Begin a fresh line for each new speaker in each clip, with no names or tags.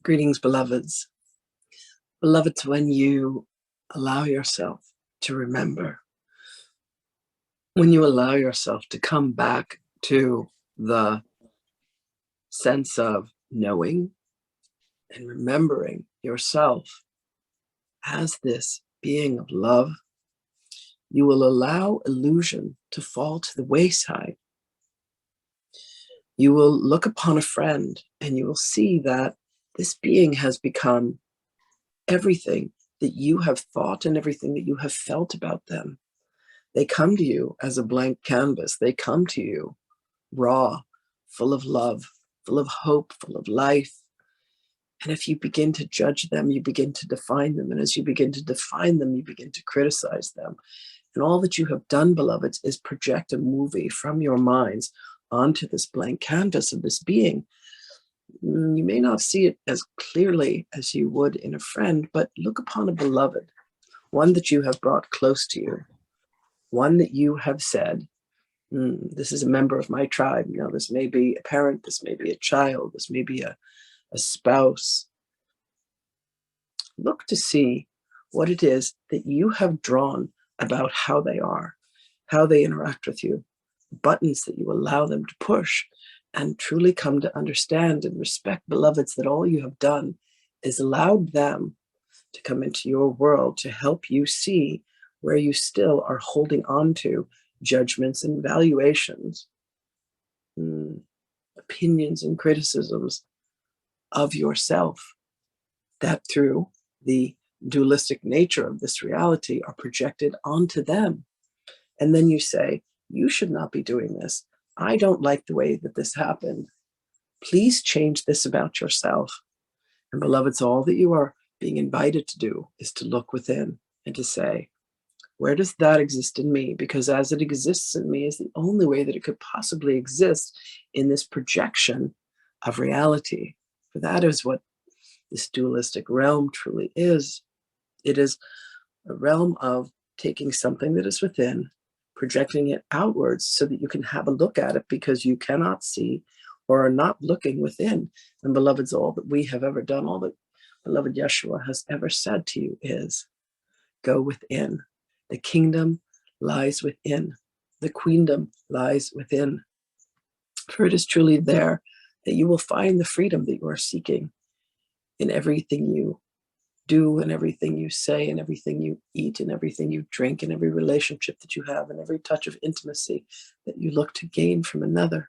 Greetings, beloveds. Beloveds, when you allow yourself to remember, when you allow yourself to come back to the sense of knowing and remembering yourself as this being of love, you will allow illusion to fall to the wayside. You will look upon a friend and you will see that this being has become everything that you have thought and everything that you have felt about them. They come to you as a blank canvas. They come to you raw, full of love, full of hope, full of life. And if you begin to judge them, you begin to define them. And as you begin to define them, you begin to criticize them. And all that you have done, beloveds, is project a movie from your minds onto this blank canvas of this being. You may not see it as clearly as you would in a friend, but look upon a beloved, one that you have brought close to you, one that you have said, this is a member of my tribe. You know, this may be a parent, this may be a child, this may be a spouse. Look to see what it is that you have drawn about how they are, how they interact with you, buttons that you allow them to push, and truly come to understand and respect, beloveds, that all you have done is allowed them to come into your world to help you see where you still are holding on to judgments and valuations, opinions and criticisms of yourself that through the dualistic nature of this reality are projected onto them. And then you say, you should not be doing this. I don't like the way that this happened. Please change this about yourself. And beloveds, all that you are being invited to do is to look within and to say, where does that exist in me? Because as it exists in me is the only way that it could possibly exist in this projection of reality. For that is what this dualistic realm truly is. It is a realm of taking something that is within, projecting it outwards so that you can have a look at it because you cannot see or are not looking within. And beloveds, all that we have ever done, all that beloved Yeshua has ever said to you is, go within. The kingdom lies within. The queendom lies within. For it is truly there that you will find the freedom that you are seeking in everything you do and everything you say and everything you eat and everything you drink and every relationship that you have and every touch of intimacy that you look to gain from another.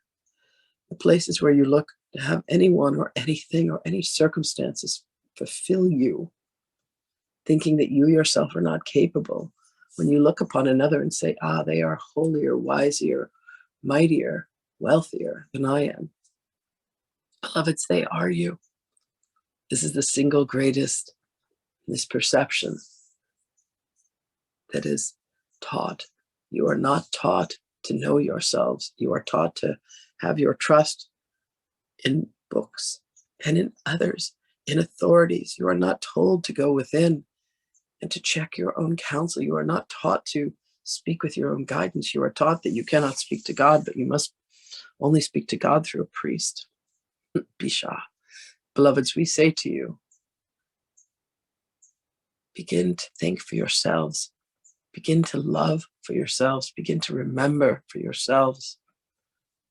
The places where you look to have anyone or anything or any circumstances fulfill you, thinking that you yourself are not capable. When you look upon another and say, they are holier, wiser, mightier, wealthier than I am. Beloveds, they are you. This is the single greatest misperception that is taught. You are not taught to know yourselves. You are taught to have your trust in books and in others, in authorities. You are not told to go within and to check your own counsel. You are not taught to speak with your own guidance. You are taught that you cannot speak to God, but you must only speak to God through a priest. Bisha. Beloveds, we say to you, begin to think for yourselves. Begin to love for yourselves. Begin to remember for yourselves.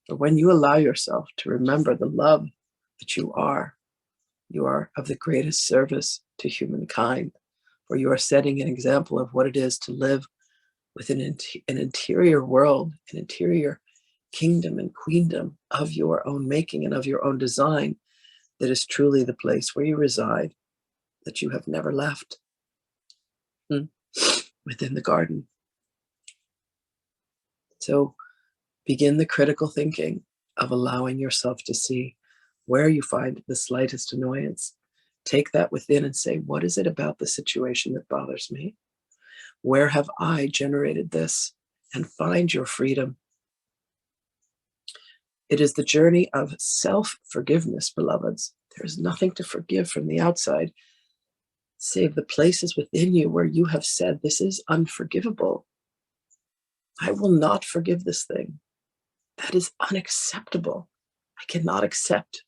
For when you allow yourself to remember the love that you are of the greatest service to humankind. For you are setting an example of what it is to live within an interior world, an interior kingdom and queendom of your own making and of your own design that is truly the place where you reside, that you have never left, within the garden. So begin the critical thinking of allowing yourself to see where you find the slightest annoyance. Take that within and say, what is it about the situation that bothers me? Where have I generated this? And find your freedom. It is the journey of self-forgiveness, beloveds. There is nothing to forgive from the outside, save the places within you where you have said, this is unforgivable. I will not forgive this thing. That is unacceptable. I cannot accept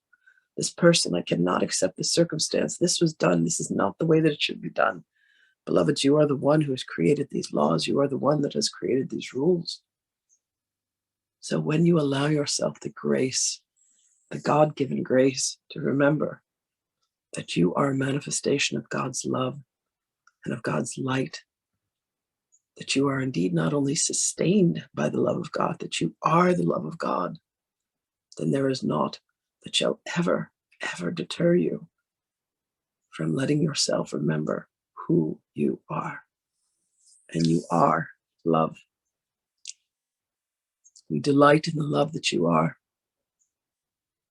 This person, I cannot accept this circumstance. This was done. This is not the way that it should be done. Beloveds, you are the one who has created these laws. You are the one that has created these rules. So when you allow yourself the grace, the God-given grace, to remember that you are a manifestation of God's love and of God's light, that you are indeed not only sustained by the love of God, that you are the love of God, then there is naught that shall ever, ever deter you from letting yourself remember who you are. And you are love. We delight in the love that you are.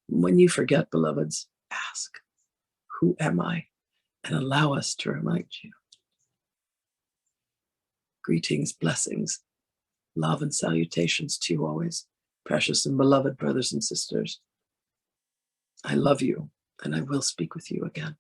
When you forget, beloveds, ask, who am I? And allow us to remind you. Greetings, blessings, love and salutations to you always, precious and beloved brothers and sisters. I love you, and I will speak with you again.